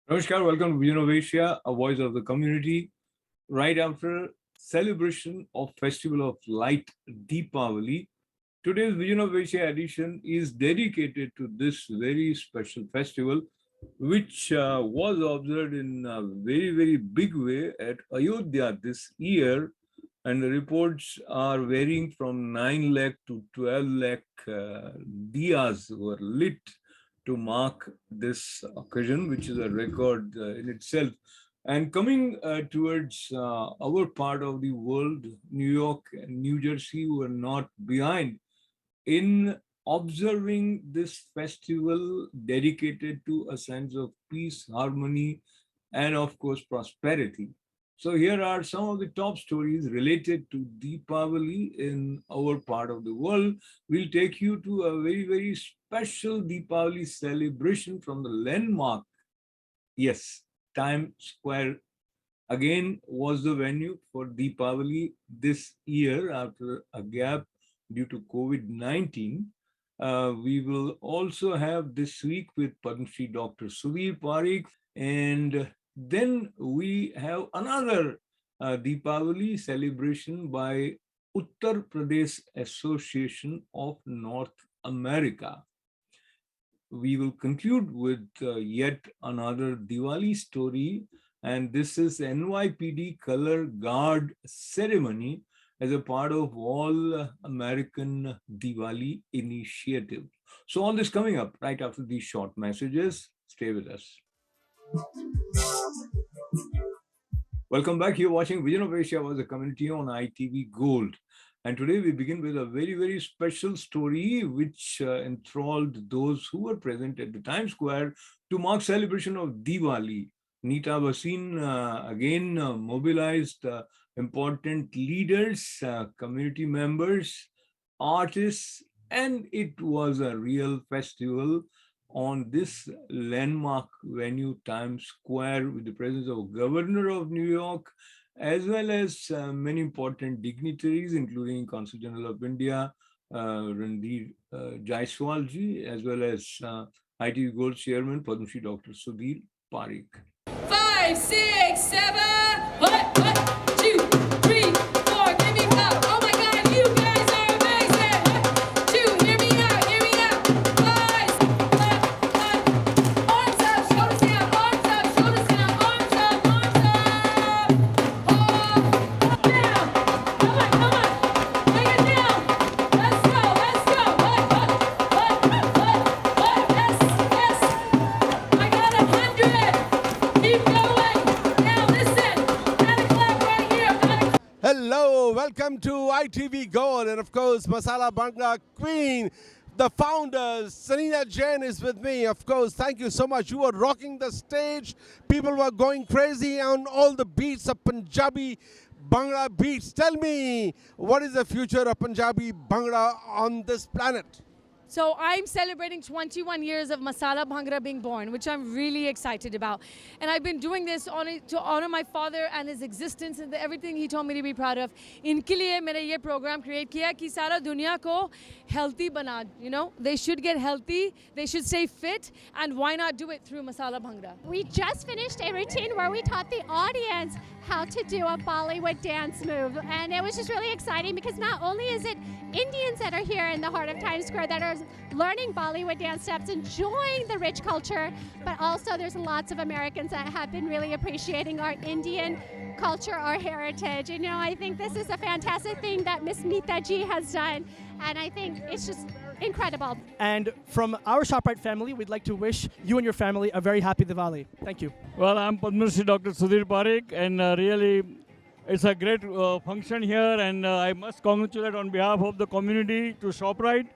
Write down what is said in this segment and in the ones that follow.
Namaskar, welcome to Vision of Asia, a voice of the community. Right after celebration of Festival of Light, Deepavali, today's Vision of Asia edition is dedicated to this very special festival, which was observed in a very, very big way at Ayodhya this year. And the reports are varying from 9 lakh to 12 lakh diyas were lit to mark this occasion, which is a record in itself. And coming towards our part of the world, New York and New Jersey were not behind in observing this festival dedicated to a sense of peace, harmony, and of course, prosperity. So here are some of the top stories related to Deepavali in our part of the world. We'll take you to a very, very special Deepavali celebration from the landmark. Yes, Times Square again was the venue for Deepavali this year after a gap due to COVID-19. We will also have this week with Padma Shri Dr. Sudhir Parikh, and then we have another Deepavali celebration by Uttar Pradesh Association of North America. We will conclude with yet another Diwali story, and this is NYPD Color Guard ceremony as a part of All American Diwali initiative. So all this coming up right after these short messages. Stay with us. Welcome back. You're watching Vision of Asia was a community on ITV Gold. And today we begin with a very, very special story which enthralled those who were present at the Times Square to mark celebration of Diwali. Nita Basin again mobilized important leaders, community members, artists, and it was a real festival on this landmark venue, Times Square, with the presence of Governor of New York, as well as many important dignitaries, including Consul General of India, Randhir Jaiswal ji, as well as ITV Gold Chairman, Padma Shri Dr. Sudhir Parikh. 5, 6, 7, what, 2, 3, 4, give me up. Oh my God, you guys are amazing. 1, 2, hear me out, guys. Arms up, shoulders down, arms up, shoulders down, arms up, arms up. Up, down. Come on, bring it down. Let's go. Yes. I got 100. Keep going. Now listen, gotta clap right here. Hello, welcome to ITV Gold, and of course, Masala Bhangra Queen, the founders, Sarina Jain is with me. Of course, thank you so much. You were rocking the stage. People were going crazy on all the beats of Punjabi Bhangra beats. Tell me, what is the future of Punjabi Bhangra on this planet? So I'm celebrating 21 years of Masala Bhangra being born, which I'm really excited about. And I've been doing this to honor my father and his existence and everything he told me to be proud of. इनके लिए मैंने ये program create किया कि सारा दुनिया को healthy बना, you know, they should get healthy, they should stay fit, and why not do it through Masala Bhangra? We just finished a routine where we taught the audience how to do a Bollywood dance move, and it was just really exciting because not only is it Indians that are here in the heart of Times Square that are learning Bollywood dance steps, enjoying the rich culture, but also there's lots of Americans that have been really appreciating our Indian culture, our heritage. You know, I think this is a fantastic thing that Miss Nita ji has done, and I think it's just incredible. And from our ShopRite family, we'd like to wish you and your family a very happy Diwali. Thank you. Well, I'm Padma Shri Dr. Sudhir Parikh, and really, it's a great function here, and I must congratulate on behalf of the community to ShopRite.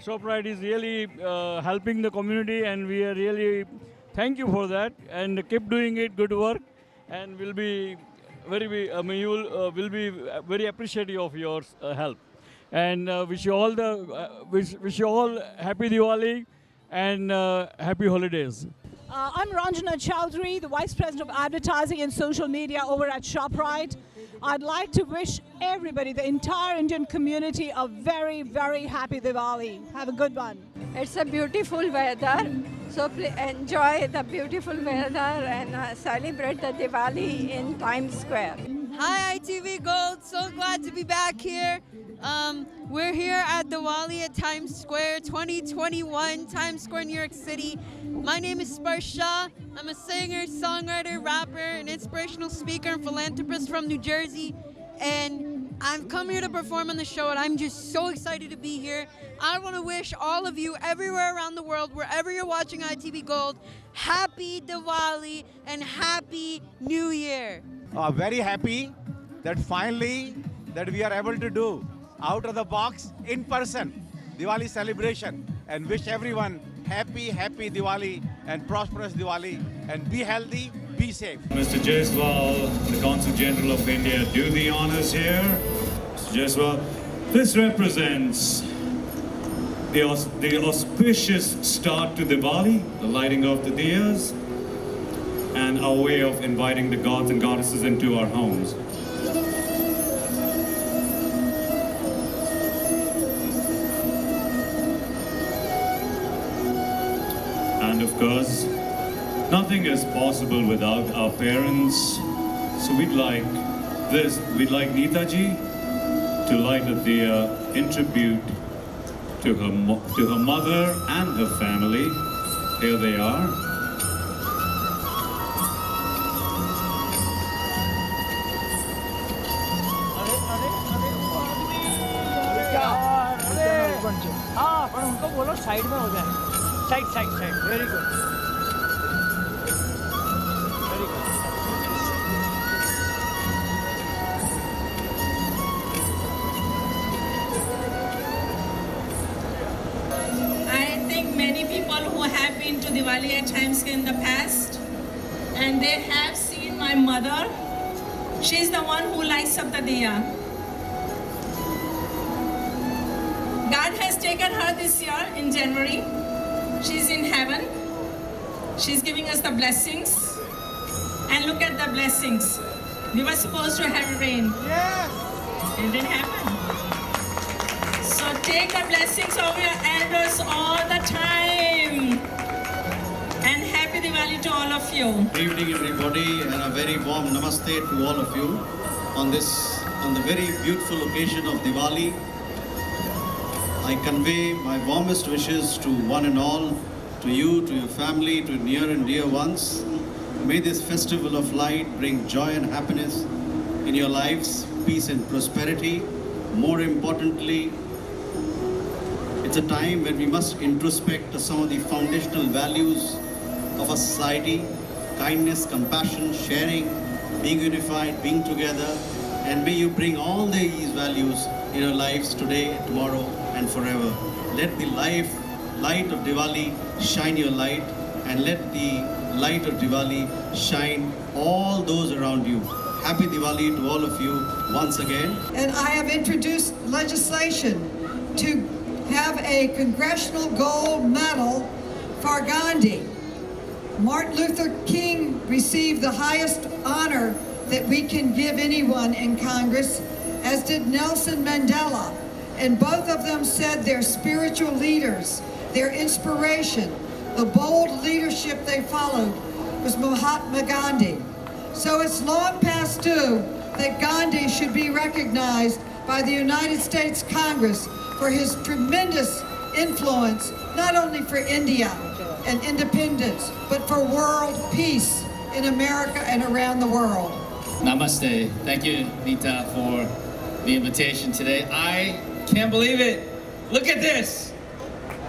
ShopRite is really helping the community, and we are really thank you for that, and keep doing it, good work, and we'll be very, will be very appreciative of your help, and wish you all wish you all happy Diwali and happy holidays. I'm Ranjana Choudary, the Vice President of Advertising and Social Media over at ShopRite. I'd like to wish everybody, the entire Indian community, a very, very happy Diwali. Have a good one. It's a beautiful weather, so enjoy the beautiful weather and celebrate the Diwali in Times Square. Hi ITV Gold, so glad to be back here. We're here at Diwali at Times Square 2021, Times Square, New York City. My name is Sparsha. I'm a singer, songwriter, rapper, an inspirational speaker and philanthropist from New Jersey. And I've come here to perform on the show, and I'm just so excited to be here. I want to wish all of you everywhere around the world, wherever you're watching ITV Gold, happy Diwali and happy New Year. Very happy that finally that we are able to do out of the box in person Diwali celebration, and wish everyone happy Diwali and prosperous Diwali, and be healthy, be safe. Mr. Jaiswal, the Consul General of India, do the honors here. Mr. Jaiswal, this represents the auspicious start to Diwali, the lighting of the diyas, and our way of inviting the gods and goddesses into our homes. And of course, nothing is possible without our parents. So we'd like Neetaji to light a diya in tribute to her mother and her family. Here they are. हाँ, पर उनको बोलो side में हो जाए. Side. Very good. Very good. I think many people who have been to Diwali at times in the past, and they have seen my mother. She's the one who lights up the diya. God has taken her this year in January. She's in heaven. She's giving us the blessings. And look at the blessings. We were supposed to have rain. Yes. It didn't happen. So take the blessings of your elders all the time. And happy Diwali to all of you. Good evening everybody, and a very warm namaste to all of you on the very beautiful occasion of Diwali. I convey my warmest wishes to one and all, to you, to your family, to near and dear ones. May this festival of light bring joy and happiness in your lives, peace and prosperity. More importantly, it's a time when we must introspect some of the foundational values of a society: kindness, compassion, sharing, being unified, being together. And may you bring all these values in your lives today, tomorrow, and forever. Let the light of Diwali shine your light, and let the light of Diwali shine all those around you. Happy Diwali to all of you once again. And I have introduced legislation to have a Congressional Gold Medal for Gandhi. Martin Luther King received the highest honor that we can give anyone in Congress, as did Nelson Mandela. And both of them said their spiritual leaders, their inspiration, the bold leadership they followed was Mahatma Gandhi. So it's long past due that Gandhi should be recognized by the United States Congress for his tremendous influence, not only for India and independence, but for world peace in America and around the world. Namaste. Thank you, Nita, for the invitation today. I can't believe it. Look at this.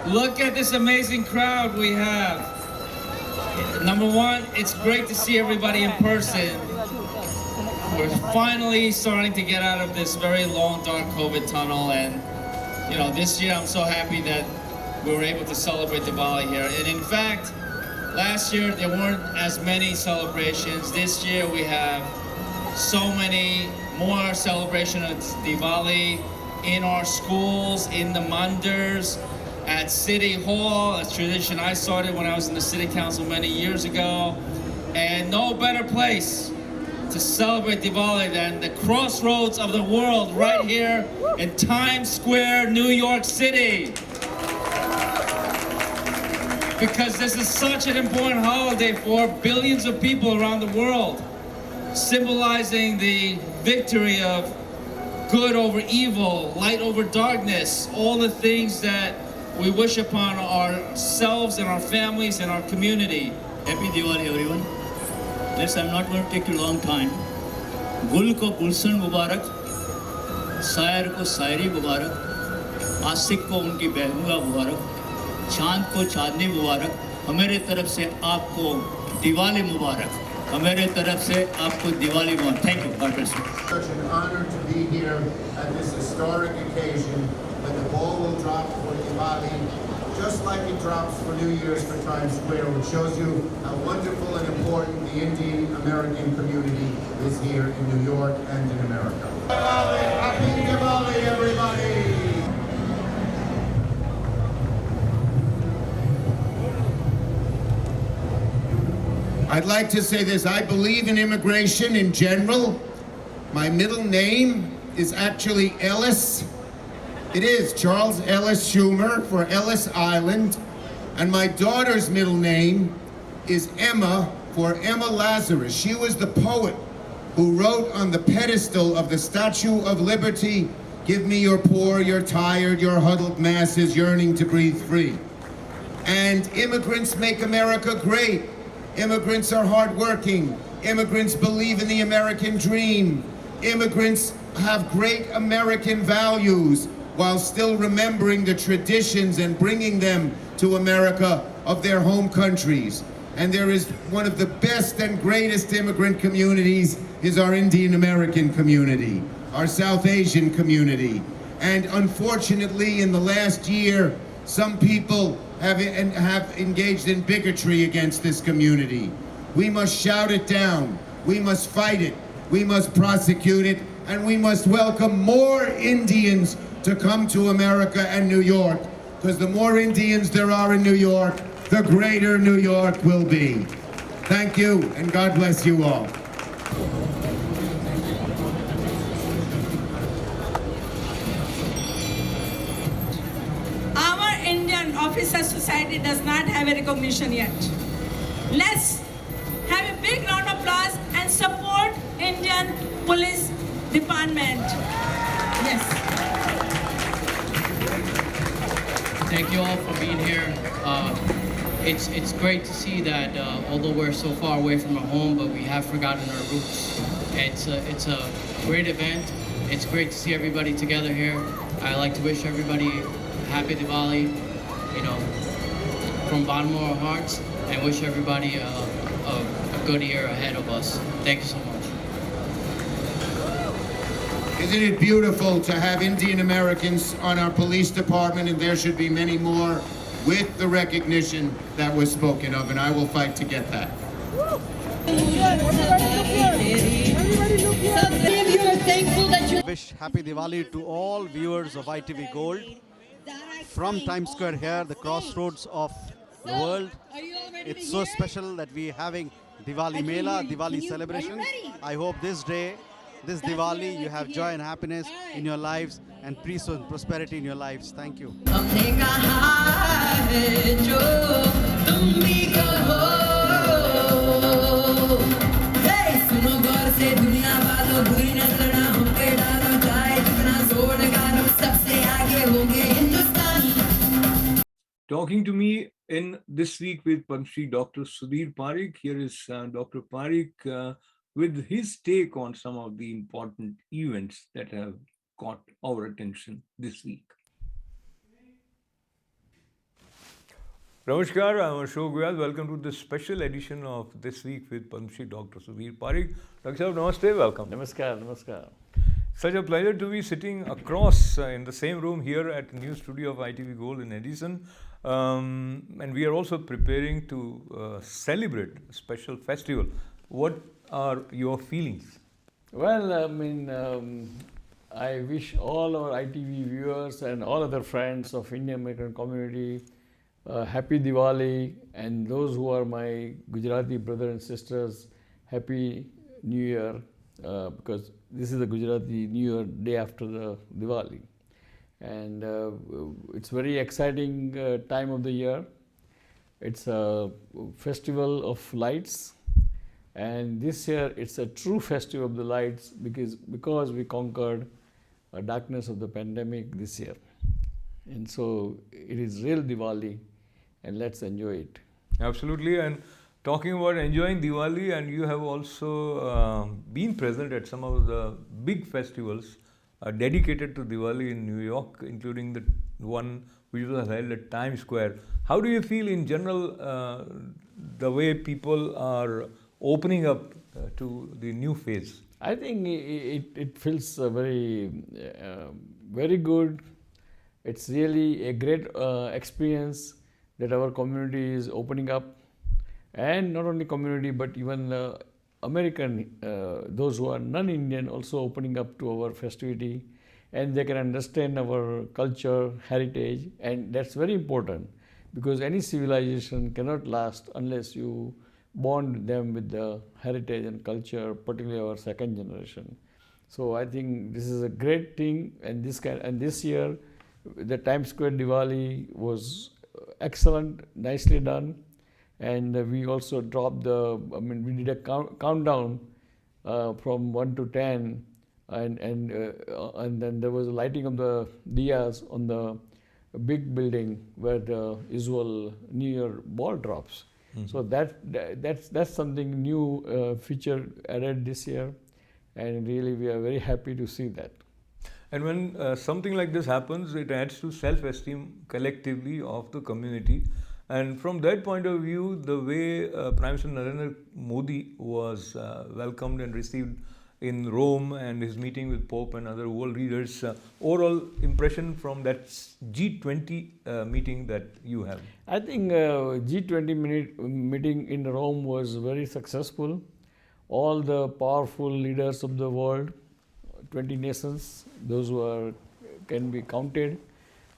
Look at this amazing crowd we have. Number one, it's great to see everybody in person. We're finally starting to get out of this very long, dark COVID tunnel. And, you know, this year I'm so happy that we were able to celebrate Diwali here. And in fact, last year there weren't as many celebrations. This year we have so many more celebrations of Diwali in our schools, in the mandars, at City Hall, a tradition I started when I was in the City Council many years ago. And no better place to celebrate Diwali than the crossroads of the world right here in Times Square, New York City. Because this is such an important holiday for billions of people around the world, symbolizing the victory of good over evil, light over darkness, all the things that we wish upon ourselves and our families and our community. Happy Diwali, everyone. I'm not going to take a long time. Gul ko Gulshan Mubarak, Sair ko Sairi Mubarak, Asik ko unki Behunga Mubarak, Chand ko Chandni Mubarak, Hamere taraf se aapko Diwali Mubarak. Hamere taraf se aapko Diwali Mubarak. Thank you. God bless you. Such an honor to be here at this historic occasion when the ball will drop for Diwali, just like it drops for New Year's for Times Square, which shows you how wonderful and important the Indian American community is here in New York and in America. Diwali! Happy Diwali, everybody! I'd like to say this. I believe in immigration in general. My middle name is actually Ellis. It is Charles Ellis Schumer for Ellis Island. And my daughter's middle name is Emma for Emma Lazarus. She was the poet who wrote on the pedestal of the Statue of Liberty, "Give me your poor, your tired, your huddled masses yearning to breathe free." And immigrants make America great. Immigrants are hardworking. Immigrants believe in the American dream. Immigrants have great American values while still remembering the traditions and bringing them to America of their home countries. And there is one of the best and greatest immigrant communities is our Indian American community, our South Asian community. And unfortunately, in the last year, some people have engaged in bigotry against this community. We must shout it down. We must fight it. We must prosecute it. And we must welcome more Indians to come to America and New York, because the more Indians there are in New York, the greater New York will be. Thank you, and God bless you all. Our Indian Officer Society does not have a recognition yet. Let's have a big round of applause and support Indian Police Department. Yes. Thank you all for being here. It's great to see that although we're so far away from our home, but we have forgotten our roots. It's a great event. It's great to see everybody together here. I like to wish everybody happy Diwali, you know, from bottom of our hearts, and wish everybody a good year ahead of us. Thank you so much. Isn't it beautiful to have Indian Americans on our police department, and there should be many more with the recognition that was spoken of, and I will fight to get that. Wish happy Diwali to all viewers of ITV Gold. From Times Square here, the crossroads of the world. It's so special that we're having Diwali Mela, Diwali celebration. I hope this day, this Diwali, you have joy and happiness in your lives and peace and prosperity in your lives. Thank you. Talking to me in this week with Padma Dr. Sudhir Parikh. Here is Dr. Parikh with his take on some of the important events that have caught our attention this week. Namaskar, I'm Ashok Vyas. Welcome to this special edition of This Week with Padma Shri Dr. Sudhir Parikh. Dr. Sahab, namaste, welcome. Namaskar, namaskar. Such a pleasure to be sitting across in the same room here at the new studio of ITV Gold in Edison. And we are also preparing to celebrate a special festival. What are your feelings? Well, I wish all our ITV viewers and all other friends of Indian American community happy Diwali, and those who are my Gujarati brothers and sisters, happy New Year, because this is the Gujarati New Year day after the Diwali. And it's very exciting time of the year. It's a festival of lights, and this year it's a true festival of the lights because we conquered darkness of the pandemic this year. And so it is real Diwali, and let's enjoy it. Absolutely. And talking about enjoying Diwali, and you have also been present at some of the big festivals dedicated to Diwali in New York, including the one which was held at Times Square. How do you feel in general the way people are opening up to the new phase? I think it feels very good. It's really a great experience that our community is opening up, and not only community but even American, those who are non-Indian also opening up to our festivity, and they can understand our culture, heritage, and that's very important because any civilization cannot last unless you bond them with the heritage and culture, particularly our second generation. So I think this is a great thing, and this year the Times Square Diwali was excellent, nicely done, and we also dropped we did a countdown from 1 to 10, and then there was a lighting of the diyas on the big building where the usual New Year ball drops. Mm-hmm. So that's something new feature added this year, and really we are very happy to see that. And when something like this happens, it adds to self-esteem collectively of the community. And from that point of view, the way Prime Minister Narendra Modi was welcomed and received in Rome, and his meeting with Pope and other world leaders, overall impression from that G20 meeting that you have? I think G20 meeting in Rome was very successful. All the powerful leaders of the world, 20 nations, those who can be counted,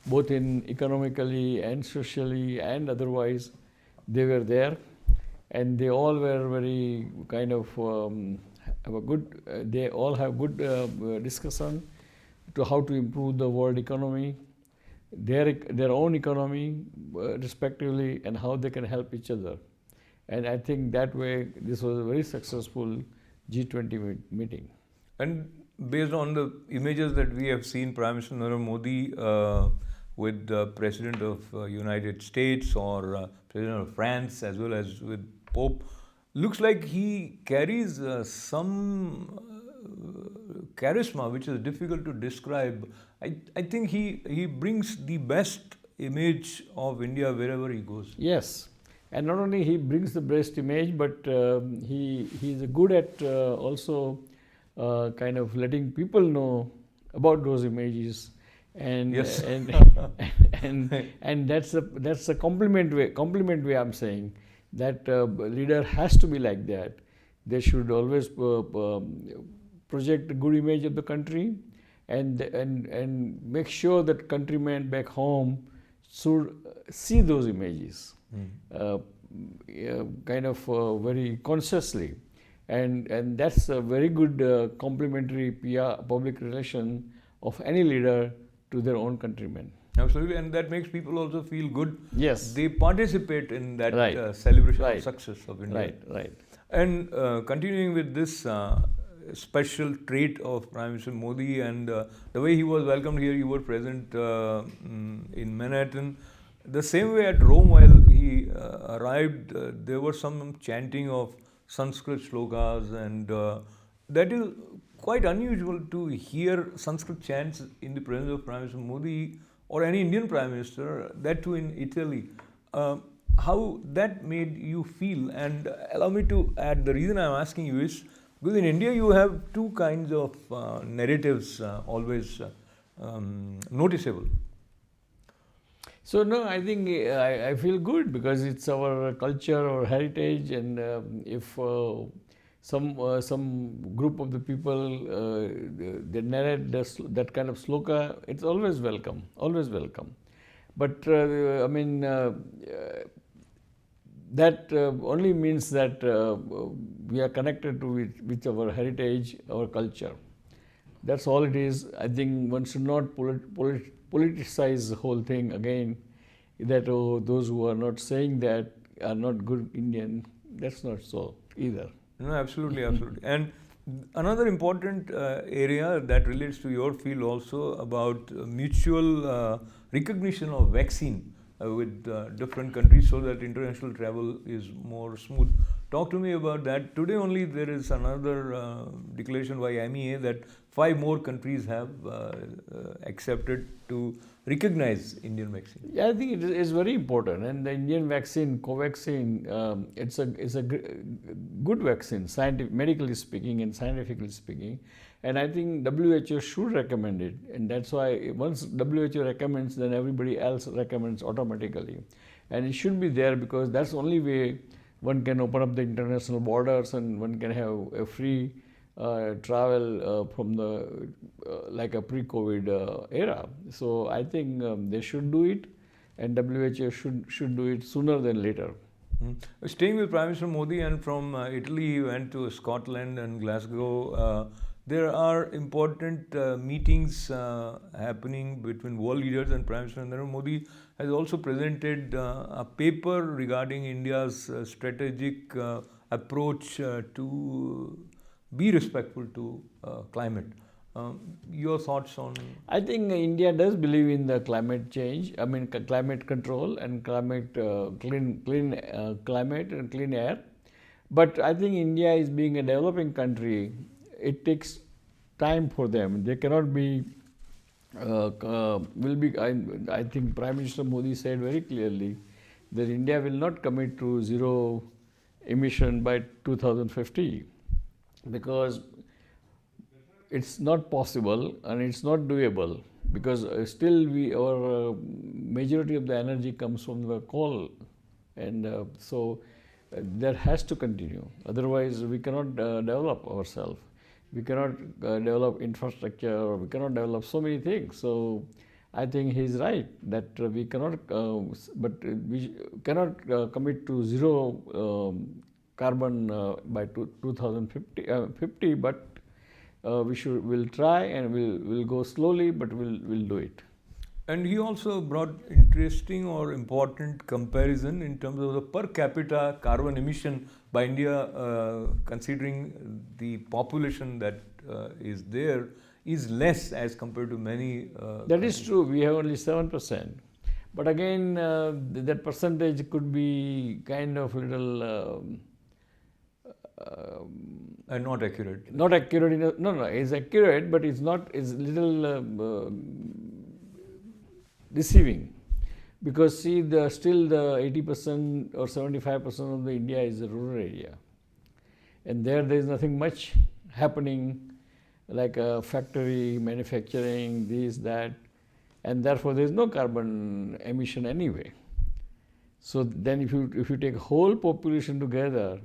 both in economically and socially and otherwise, they were there, and they all were very kind of they all have good discussion to how to improve the world economy, their own economy respectively, and how they can help each other. And I think that way this was a very successful G20 meeting. And based on the images that we have seen, Prime Minister Narendra Modi with the President of United States or President of France, as well as with Pope, looks like he carries some charisma which is difficult to describe. I think he brings the best image of India wherever he goes. Yes, and not only he brings the best image, but he's good at also kind of letting people know about those images, and yes. and that's a compliment way I'm saying that leader has to be like that. They should always project a good image of the country, and make sure that countrymen back home should see those images kind of very consciously. And that's a very good complimentary PR, public relation of any leader to their own countrymen. Absolutely, and that makes people also feel good. Yes. They participate in that Right. celebration Right. of success of India. Right. And continuing with this special trait of Prime Minister Modi and the way he was welcomed here, you were present in Manhattan. The same way at Rome, while he arrived, there was some chanting of Sanskrit shlokas, and that is quite unusual to hear Sanskrit chants in the presence of Prime Minister Modi or any Indian Prime Minister, that too in Italy. how that made you feel. And allow me to add, the reason I'm asking you is because in India you have two kinds of narratives always noticeable. So no, I think I feel good because it's our culture, our heritage, and if some group of the people they narrate that kind of sloka, it's always welcome, always welcome. But I mean that only means that we are connected to with our heritage, our culture. That's all it is. I think one should not politicize the whole thing again, that those who are not saying that are not good Indian. That's not so either. No, absolutely, absolutely. And another important area that relates to your field also about mutual recognition of vaccine with different countries so that international travel is more smooth. Talk to me about that. Today only there is another declaration by MEA that 5 more countries have accepted to recognize Indian vaccine. Yeah, I think it is very important. And the Indian vaccine, Covaxin, it's a good vaccine, medically speaking and scientifically speaking. And I think WHO should recommend it. And that's why once WHO recommends, then everybody else recommends automatically. And it should be there because that's the only way one can open up the international borders and one can have a free travel from the like a pre-COVID era. So I think they should do it, and WHO should do it sooner than later. Staying with Prime Minister Modi, and from Italy he went to Scotland and Glasgow. There are important meetings happening between world leaders, and Prime Minister Narendra Modi has also presented a paper regarding India's strategic approach to be respectful to climate. Your thoughts on? I think India does believe in the climate change. I mean, climate control and climate clean climate and clean air. But I think India is being a developing country. It takes time for them. They cannot be. I think Prime Minister Modi said very clearly that India will not commit to zero emission by 2050 because it's not possible and it's not doable because still our majority of the energy comes from the coal, and so that has to continue. Otherwise, we cannot develop ourselves. We cannot develop infrastructure, or we cannot develop so many things. So I think he's right that we cannot, we cannot commit to zero carbon by 2050. But we'll try and we'll go slowly, but we'll do it. And he also brought interesting or important comparison in terms of the per capita carbon emission by India, considering the population that is there is less as compared to many. That is true. We have only 7%. But again, that percentage could be kind of little. And not accurate. Not accurate. No, it's accurate, but it's not. It's little deceiving, because see, still the 80% or 75% of the India is a rural area, and there is nothing much happening, like a factory, manufacturing, this, that, and therefore there is no carbon emission anyway. So then, if you take whole population together,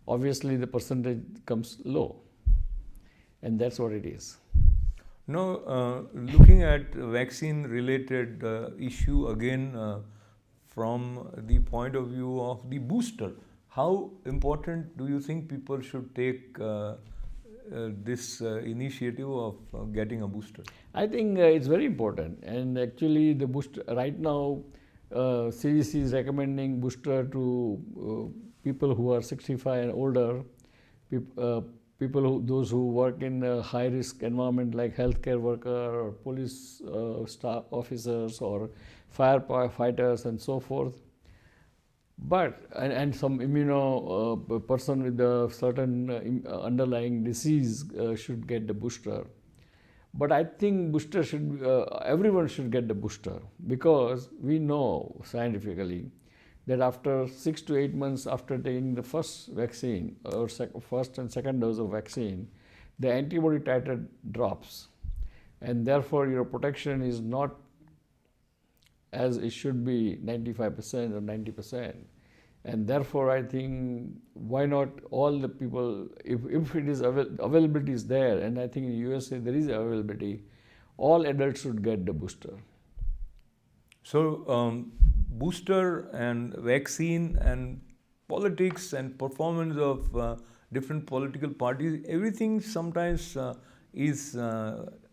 obviously the percentage comes low, and that's what it is. Now, looking at vaccine-related issue again from the point of view of the booster, how important do you think people should take this initiative of getting a booster? I think it's very important, and actually the booster right now, CDC is recommending booster to people who are 65 and older, those who work in a high-risk environment like healthcare worker or police staff officers or firefighters and so forth. But and some person with a certain underlying disease should get the booster. But I think booster should everyone should get the booster, because we know scientifically that after 6 to 8 months after taking the first vaccine or first and second dose of vaccine, the antibody titer drops, and therefore your protection is not as it should be 95% or 90%. And therefore, I think why not all the people, if it is availability is there, and I think in USA there is availability, all adults should get the booster. So, booster and vaccine and politics and performance of different political parties, everything sometimes is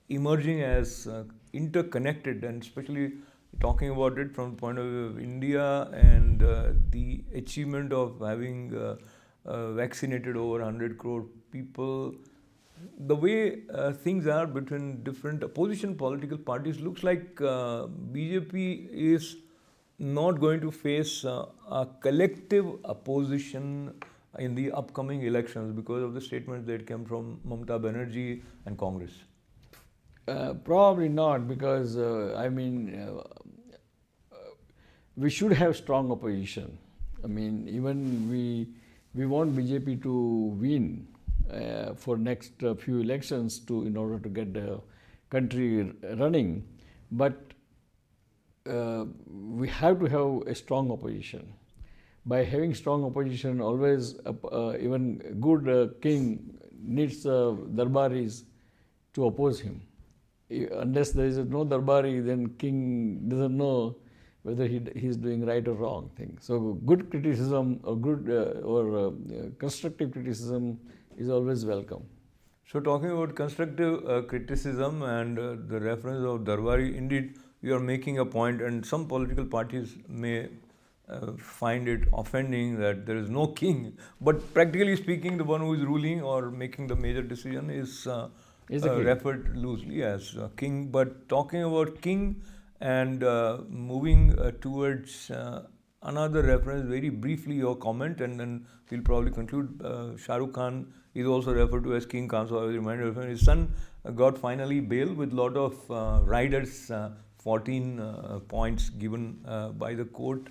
emerging as interconnected, and especially talking about it from the point of view of India and the achievement of having vaccinated over 100 crore people. The way things are between different opposition political parties looks like BJP is not going to face a collective opposition in the upcoming elections because of the statements that came from Mamata Banerjee and Congress. Probably not, because we should have strong opposition. I mean, even we want BJP to win for next few elections in order to get the country running, but we have to have a strong opposition. By having strong opposition, always even good king needs darbaris to oppose him. Unless there is no darbari, then king doesn't know whether he is doing right or wrong thing. So good criticism or good constructive criticism is always welcome. So talking about constructive criticism and the reference of Darbari, indeed you are making a point, and some political parties may find it offending that there is no king, but practically speaking the one who is ruling or making the major decision is referred loosely as king. But talking about king and moving towards another reference, very briefly your comment, and then we'll probably conclude. Shah Rukh Khan is also referred to as King Khan, so I was reminded of him. His son got finally bail with lot of riders, 14 points given by the court.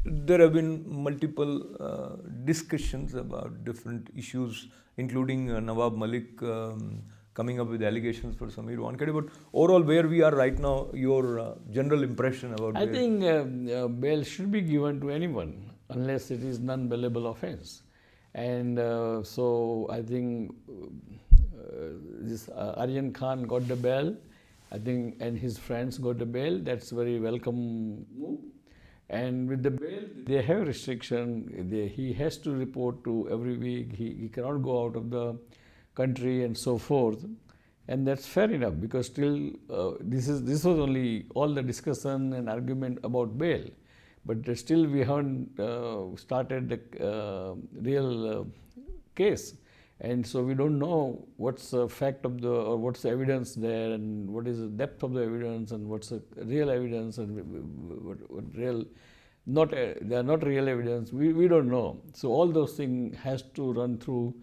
There have been multiple discussions about different issues, including Nawab Malik coming up with allegations for Sameer Wankhede. But overall, where we are right now, your general impression about I think bail should be given to anyone unless it is non-bailable offense. And so I think this Aryan Khan got the bail, I think, and his friends got the bail. That's very welcome move. And with the bail, they have restriction. He has to report to every week. He cannot go out of the country and so forth. And that's fair enough, because still this was only all the discussion and argument about bail. But still we haven't started the real case. And so we don't know what's the fact of or what's the evidence there, and what is the depth of the evidence, and what's the real evidence, and what real, they are not real evidence. We don't know. So all those things has to run through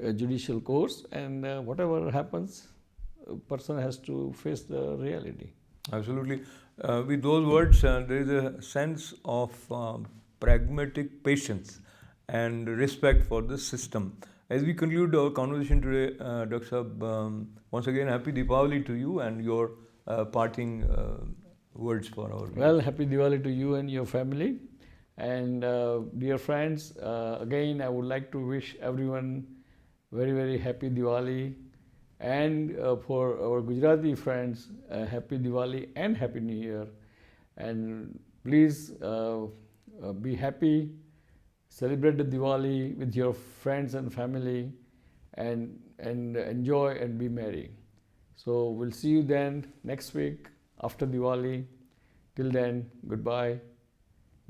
a judicial course, and whatever happens, a person has to face the reality. Absolutely. With those words, there is a sense of pragmatic patience and respect for the system. As we conclude our conversation today, Dr. Saab, once again, happy Deepavali to you and your parting words for our viewers. Well, happy Diwali to you and your family. And dear friends, again, I would like to wish everyone very, very happy Diwali. And for our Gujarati friends, happy Diwali and happy New Year. And please be happy. Celebrate the Diwali with your friends and family, and enjoy and be merry. So we'll see you then next week after Diwali. Till then, goodbye.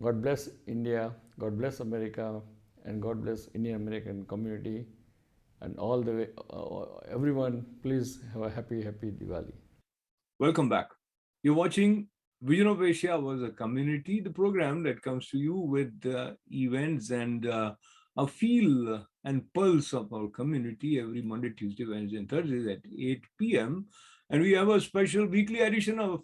God bless India, God bless America, and God bless Indian American community, and all the way, everyone, please have a happy Diwali. Welcome back. You're watching Vision of Asia Was a Community, the program that comes to you with events and a feel and pulse of our community every Monday, Tuesday, Wednesday, and Thursdays at 8 p.m. And we have a special weekly edition of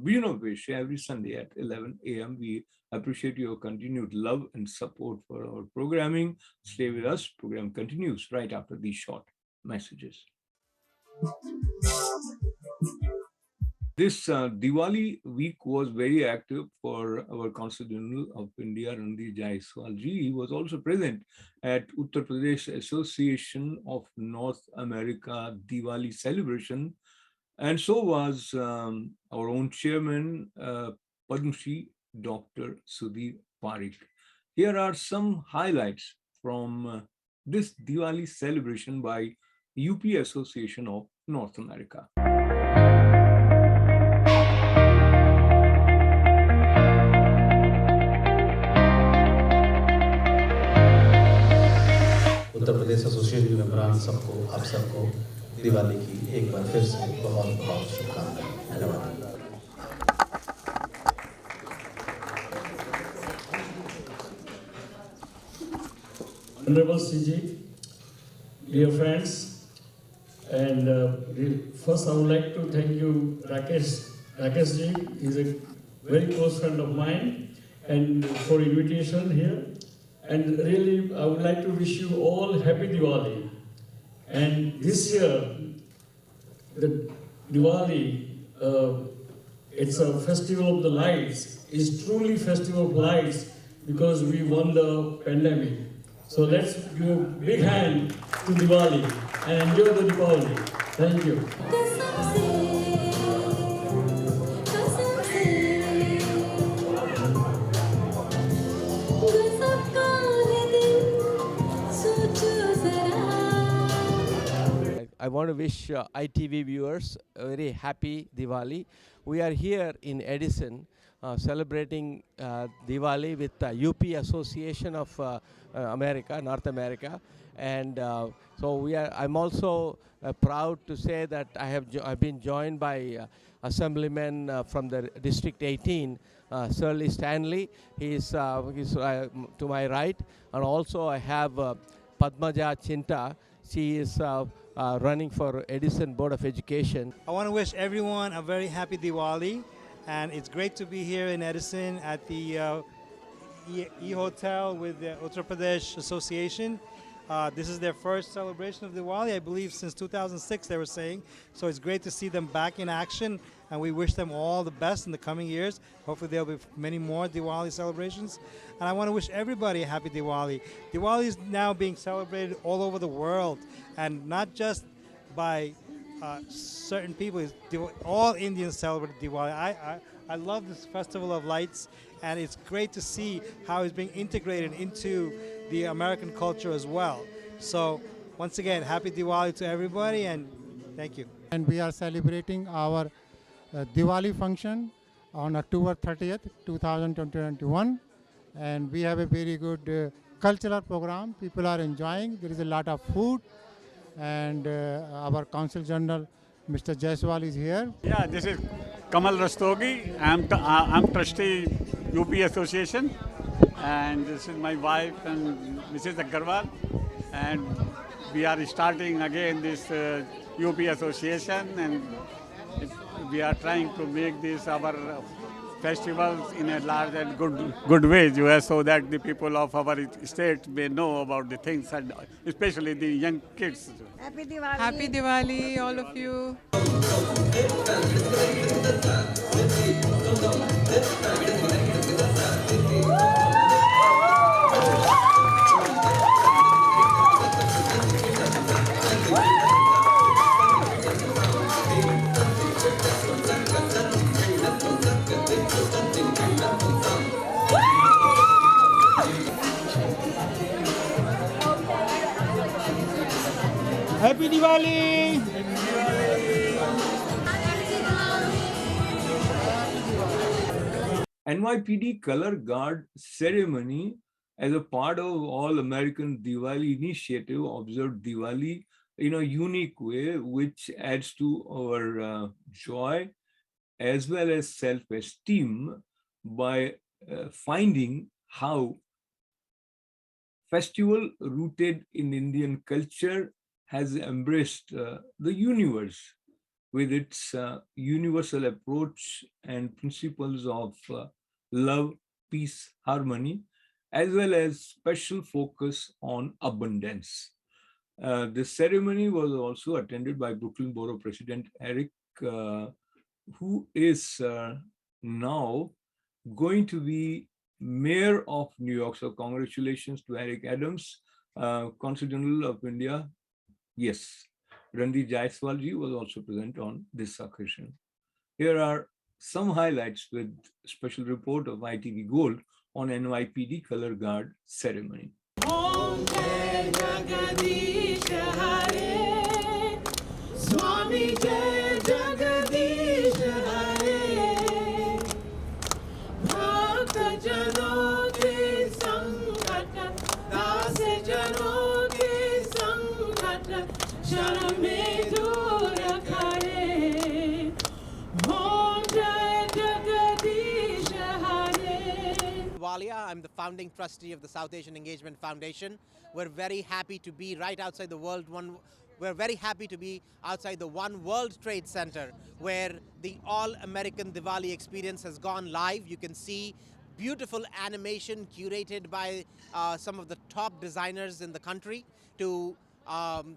Vision of Asia every Sunday at 11 a.m. We appreciate your continued love and support for our programming. Stay with us. Program continues right after these short messages. This Diwali week was very active for our Consul General of India, Randhir Jaiswal ji. He was also present at Uttar Pradesh Association of North America Diwali celebration, and so was our own chairman, Padma Shri, Dr. Sudhir Parikh. Here are some highlights from this Diwali celebration by UP Association of North America. Uttar Pradesh association के मेंबरान सबको आप सबको दिवाली की एक बार फिर से बहुत बहुत शुभकामनाएं। धन्यवाद। Honorable CG, dear friends, and first I would like to thank you, Rakesh ji. He's a very close friend of mine, and for invitation here. And really, I would like to wish you all happy Diwali. And this year, the Diwali, it's a festival of the lights. It's truly festival of lights because we won the pandemic. So let's give a big hand to Diwali and enjoy the Diwali. Thank you. I want to wish ITV viewers a very happy Diwali. We are here in Edison celebrating Diwali with UP Association of America, North America. And so I'm also proud to say that I've been joined by Assemblyman from the District 18, Sterley Stanley. He's to my right. And also I have Padmaja Chinta. She is running for Edison Board of Education. I want to wish everyone a very happy Diwali, and it's great to be here in Edison at the E-Hotel with the Uttar Pradesh Association. This is their first celebration of Diwali, I believe, since 2006, they were saying. So it's great to see them back in action, and we wish them all the best in the coming years. Hopefully there'll be many more Diwali celebrations. And I want to wish everybody a happy Diwali. Diwali is now being celebrated all over the world, and not just by certain people. All Indians celebrate Diwali. I love this festival of lights, and it's great to see how it's being integrated into the American culture as well. So once again, happy Diwali to everybody, and thank you. And we are celebrating our Diwali function on October 30th, 2021. And we have a very good cultural program. People are enjoying. There is a lot of food. And our Consul General, Mr. Jaiswal, is here. Yeah, this is Kamal Rastogi. I'm trustee UP Association. And this is my wife and Mrs. Agarwal. And we are starting again this UP Association, and we are trying to make this our festivals in a large and good way, so that the people of our state may know about the things, and especially the young kids. Happy Diwali. Happy Diwali, all of you. Happy Diwali! NYPD Color Guard ceremony as a part of All American Diwali initiative observed Diwali in a unique way, which adds to our joy as well as self-esteem by finding how festival rooted in Indian culture has embraced the universe. with its universal approach and principles of love, peace, harmony, as well as special focus on abundance. The ceremony was also attended by Brooklyn Borough President Eric, who is now going to be Mayor of New York. So congratulations to Eric Adams, Consul General of India. Yes, Randhir Jaiswal ji was also present on this occasion. Here are some highlights with special report of ITV Gold on NYPD Color Guard ceremony. Om Jai Jagadish Hare, Swami Jai Jagadish Hare, Bhakta Jano ke Sangat, Das Jano ke Sangat, Sharan mein dur khare, Om Jai Jagadish Hare. Walia. I'm the founding trustee of the South Asian Engagement Foundation. We're very happy to be right outside the We're very happy to be outside the One World Trade Center, where the All-American Diwali experience has gone live. You can see beautiful animation curated by some of the top designers in the country to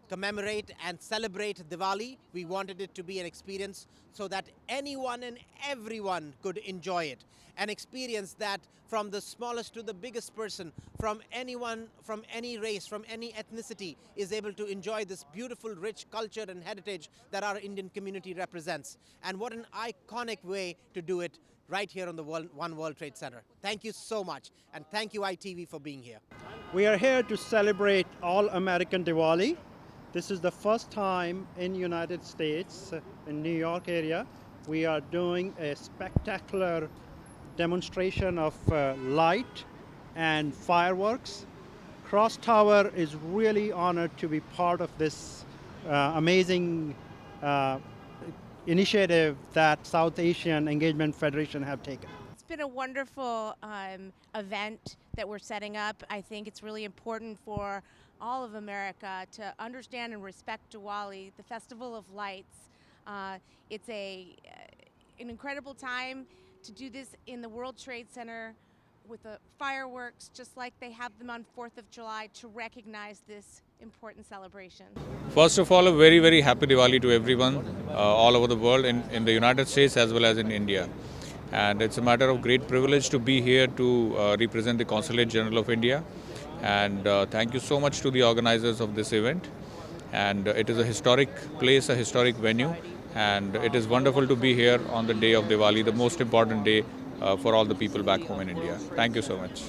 commemorate and celebrate Diwali. We wanted it to be an experience so that anyone and everyone could enjoy it. An experience that from the smallest to the biggest person, from anyone, from any race, from any ethnicity, is able to enjoy this beautiful, rich culture and heritage that our Indian community represents. And what an iconic way to do it right here on the One World Trade Center. Thank you so much, and thank you ITV for being here. We are here to celebrate All-American Diwali. This is the first time in United States, in New York area, we are doing a spectacular demonstration of light and fireworks. Cross Tower is really honored to be part of this amazing initiative that South Asian Engagement Federation have taken. It's been a wonderful event that we're setting up. I think it's really important for all of America to understand and respect Diwali, the Festival of Lights. It's an incredible time to do this in the World Trade Center with the fireworks, just like they have them on 4th of July, to recognize this important celebration. First of all, a very, very happy Diwali to everyone all over the world, in the United States as well as in India. And it's a matter of great privilege to be here to represent the Consulate General of India. And thank you so much to the organizers of this event. And it is a historic place, a historic venue. And it is wonderful to be here on the day of Diwali, the most important day for all the people back home in India. Thank you so much.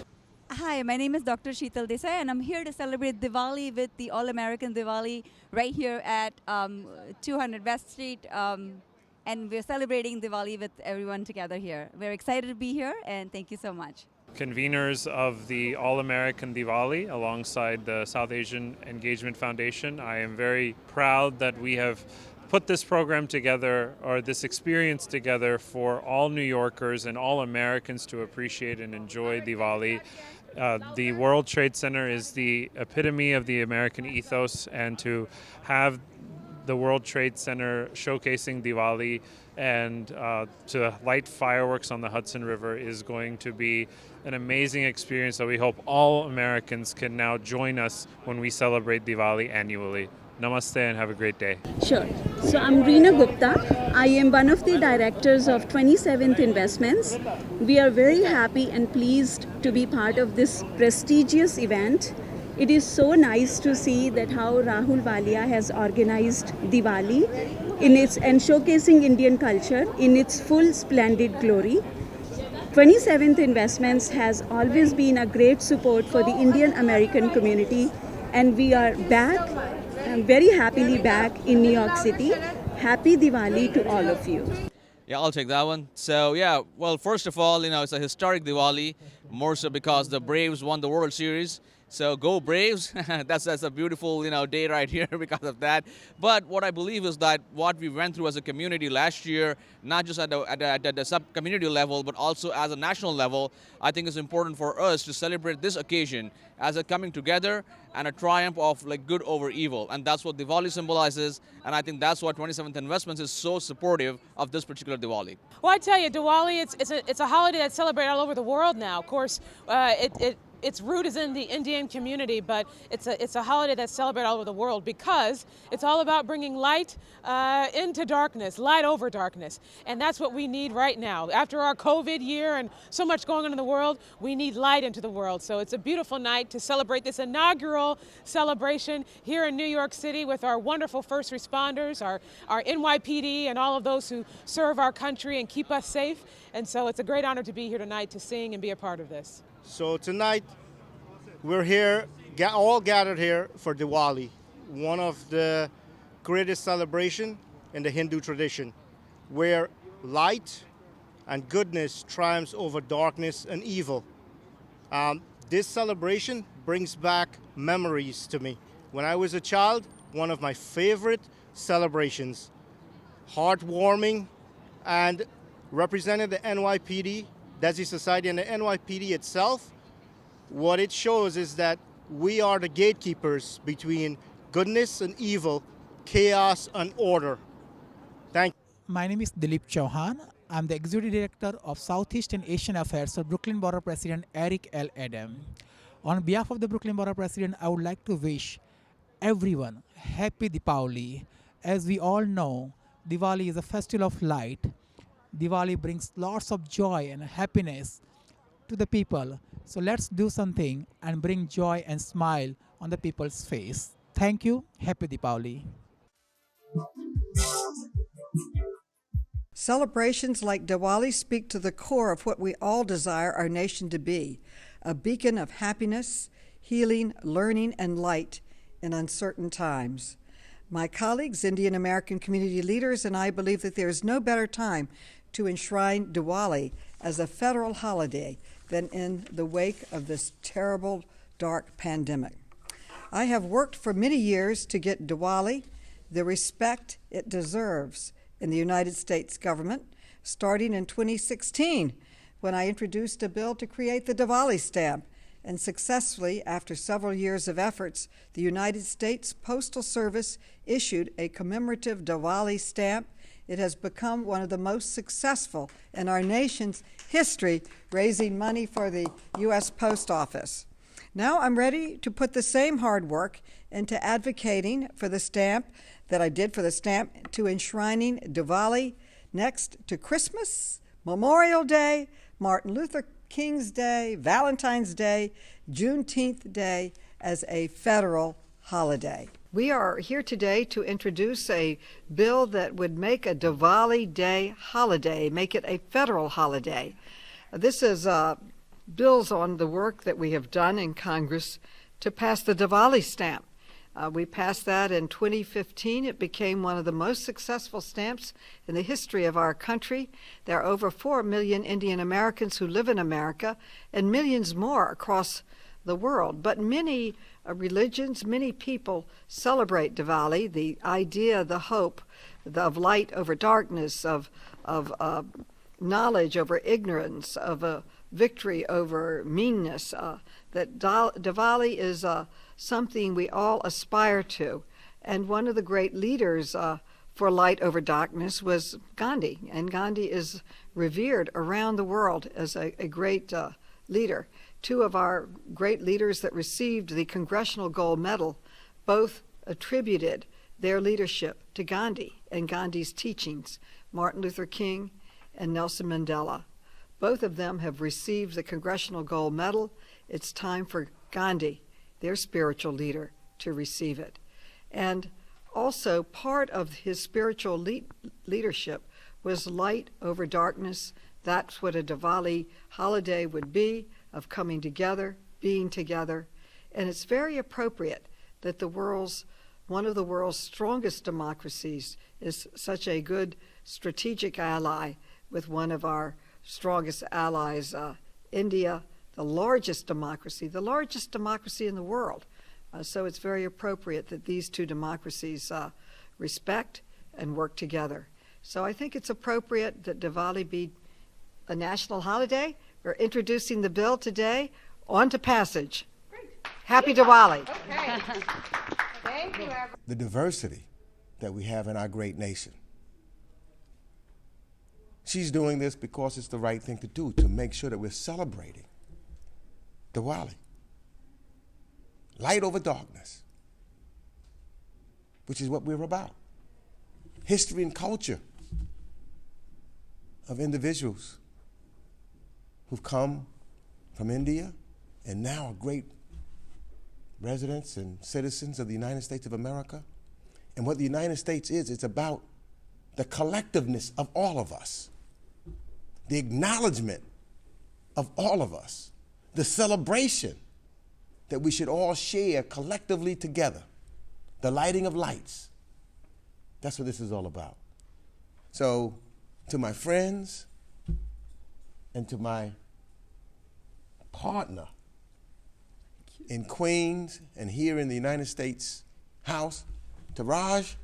Hi, my name is Dr. Sheetal Desai, and I'm here to celebrate Diwali with the All-American Diwali right here at 200 West Street. And we're celebrating Diwali with everyone together here. We're excited to be here, and thank you so much. Conveners of the All-American Diwali alongside the South Asian Engagement Foundation. I am very proud that we have put this program together, or this experience together, for all New Yorkers and all Americans to appreciate and enjoy Diwali. The World Trade Center is the epitome of the American ethos, and to have the World Trade Center showcasing Diwali and to light fireworks on the Hudson River is going to be an amazing experience that we hope all Americans can now join us when we celebrate Diwali annually. Namaste and have a great day. Sure. So I'm Reena Gupta. I am one of the directors of 27th Investments. We are very happy and pleased to be part of this prestigious event. It is so nice to see that how Rahul Walia has organized Diwali and showcasing Indian culture in its full splendid glory. 27th Investments has always been a great support for the Indian American community, and we are back, very happily back in New York City. Happy Diwali to all of you. Yeah, I'll take that one. So yeah, well, first of all, it's a historic Diwali more so because the Braves won the World Series. So go Braves. that's a beautiful day right here because of that. But what I believe is that what we went through as a community last year, not just at the sub-community level, but also as a national level, I think is important for us to celebrate this occasion as a coming together and a triumph of good over evil. And that's what Diwali symbolizes. And I think that's why 27th Investments is so supportive of this particular Diwali. Well, I tell you, Diwali, it's a holiday that's celebrated all over the world now. Of course, its root is in the Indian community, but it's a holiday that's celebrated all over the world because it's all about bringing light into darkness, light over darkness. And that's what we need right now. After our COVID year and so much going on in the world, we need light into the world. So it's a beautiful night to celebrate this inaugural celebration here in New York City with our wonderful first responders, our NYPD, and all of those who serve our country and keep us safe. And so it's a great honor to be here tonight to sing and be a part of this. So tonight, we're here, all gathered here for Diwali, one of the greatest celebration in the Hindu tradition, where light and goodness triumphs over darkness and evil. This celebration brings back memories to me. When I was a child, one of my favorite celebrations, heartwarming, and represented the NYPD, Desi Society, and the NYPD itself. What it shows is that we are the gatekeepers between goodness and evil, chaos and order. Thank you. My name is Dilip Chauhan. I'm the Executive Director of Southeast and Asian Affairs for Brooklyn Borough President Eric L. Adam. On behalf of the Brooklyn Borough President, I would like to wish everyone Happy Diwali. As we all know, Diwali is a festival of light. Diwali brings lots of joy and happiness to the people. So let's do something and bring joy and smile on the people's face. Thank you. Happy Diwali. Celebrations like Diwali speak to the core of what we all desire our nation to be, a beacon of happiness, healing, learning, and light in uncertain times. My colleagues, Indian American community leaders, and I believe that there is no better time to enshrine Diwali as a federal holiday than in the wake of this terrible, dark pandemic. I have worked for many years to get Diwali the respect it deserves in the United States government, starting in 2016 when I introduced a bill to create the Diwali stamp. And successfully, after several years of efforts, the United States Postal Service issued a commemorative Diwali stamp. It has become one of the most successful in our nation's history, raising money for the U.S. Post Office. Now I'm ready to put the same hard work into advocating for the stamp that I did for the stamp to enshrining Diwali next to Christmas, Memorial Day, Martin Luther King's Day, Valentine's Day, Juneteenth Day as a federal holiday. We are here today to introduce a bill that would make a Diwali Day holiday, make it a federal holiday. This is bills on the work that we have done in Congress to pass the Diwali stamp. We passed that in 2015. It became one of the most successful stamps in the history of our country. There are over 4 million Indian Americans who live in America and millions more across the world. But many religions, many people celebrate Diwali, the idea, the hope of light over darkness, of knowledge over ignorance, of a victory over meanness, that Diwali is something we all aspire to. And one of the great leaders for light over darkness was Gandhi, and Gandhi is revered around the world as a great leader. Two of our great leaders that received the Congressional Gold Medal both attributed their leadership to Gandhi and Gandhi's teachings, Martin Luther King and Nelson Mandela. Both of them have received the Congressional Gold Medal. It's time for Gandhi, their spiritual leader, to receive it. And also part of his spiritual leadership was light over darkness. That's what a Diwali holiday would be, of coming together, being together. And it's very appropriate that one of the world's strongest democracies is such a good strategic ally with one of our strongest allies, India, the largest democracy in the world. So it's very appropriate that these two democracies respect and work together. So I think it's appropriate that Diwali be a national holiday. We're introducing the bill today on to passage. Happy Diwali. Okay. Thank you, everyone. The diversity that we have in our great nation. She's doing this because it's the right thing to do, to make sure that we're celebrating Diwali. Light over darkness, which is what we're about. History and culture of individuals who've come from India and now are great residents and citizens of the United States of America. And what the United States is, it's about the collectiveness of all of us, the acknowledgement of all of us, the celebration that we should all share collectively together, the lighting of lights. That's what this is all about. So, to my friends and to my partner in Queens and here in the United States House, to Raj,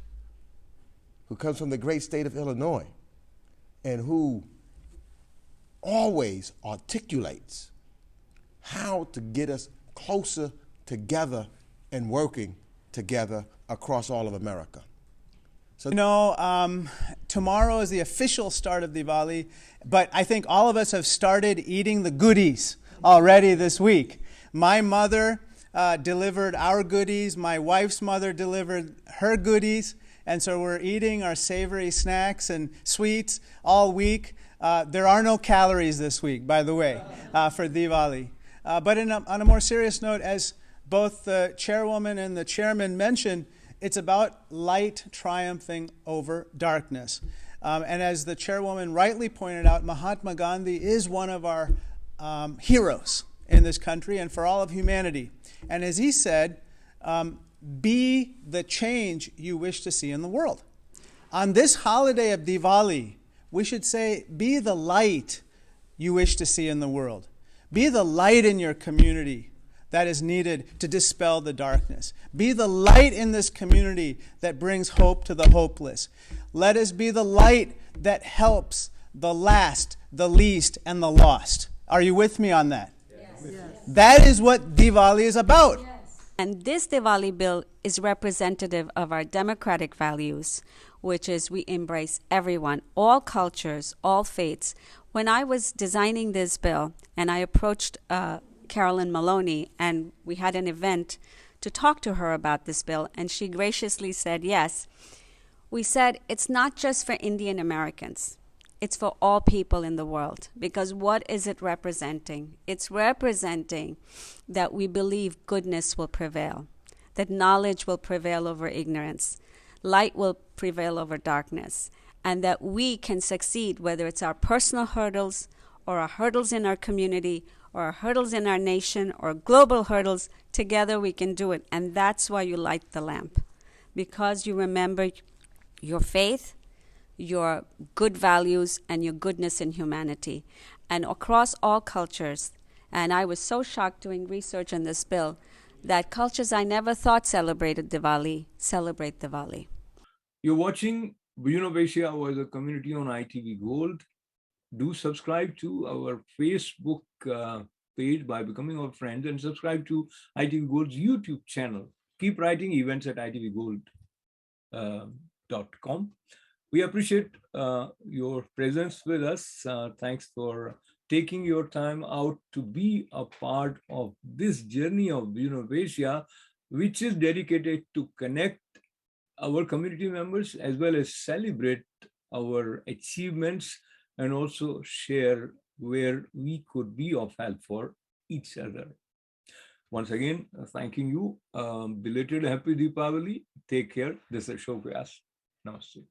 who comes from the great state of Illinois and who always articulates how to get us closer together and working together across all of America. So, tomorrow is the official start of Diwali, but I think all of us have started eating the goodies already this week. My mother delivered our goodies, my wife's mother delivered her goodies, and so we're eating our savory snacks and sweets all week. There are no calories this week, by the way, for Diwali. But on a more serious note, as both the chairwoman and the chairman mentioned, it's about light triumphing over darkness. And as the chairwoman rightly pointed out, Mahatma Gandhi is one of our heroes in this country and for all of humanity. And as he said, be the change you wish to see in the world. On this holiday of Diwali, we should say, be the light you wish to see in the world. Be the light in your community that is needed to dispel the darkness. Be the light in this community that brings hope to the hopeless. Let us be the light that helps the last, the least, and the lost. Are you with me on that? Yes. That is what Diwali is about. And this Diwali bill is representative of our democratic values, which is we embrace everyone, all cultures, all faiths. When I was designing this bill and I approached Carolyn Maloney and we had an event to talk to her about this bill, and she graciously said yes. We said it's not just for Indian Americans. It's for all people in the world, because what is it representing? It's representing that we believe goodness will prevail, that knowledge will prevail over ignorance, light will prevail over darkness, and that we can succeed, whether it's our personal hurdles or our hurdles in our community or our hurdles in our nation or global hurdles. Together we can do it. And that's why you light the lamp, because you remember your faith, your good values, and your goodness in humanity. And across all cultures, and I was so shocked doing research on this bill, that cultures I never thought celebrated Diwali celebrate Diwali. You're watching Asia as a community on ITV Gold. Do subscribe to our Facebook page by becoming our friends, and subscribe to ITV Gold's YouTube channel. Keep writing events at itvgold.com. We appreciate your presence with us. Thanks for taking your time out to be a part of this journey of Asia, which is dedicated to connect our community members as well as celebrate our achievements and also share where we could be of help for each other. Once again, thanking you. Belated Happy Deepavali. Take care. This is Ashok Vyas. Namaste.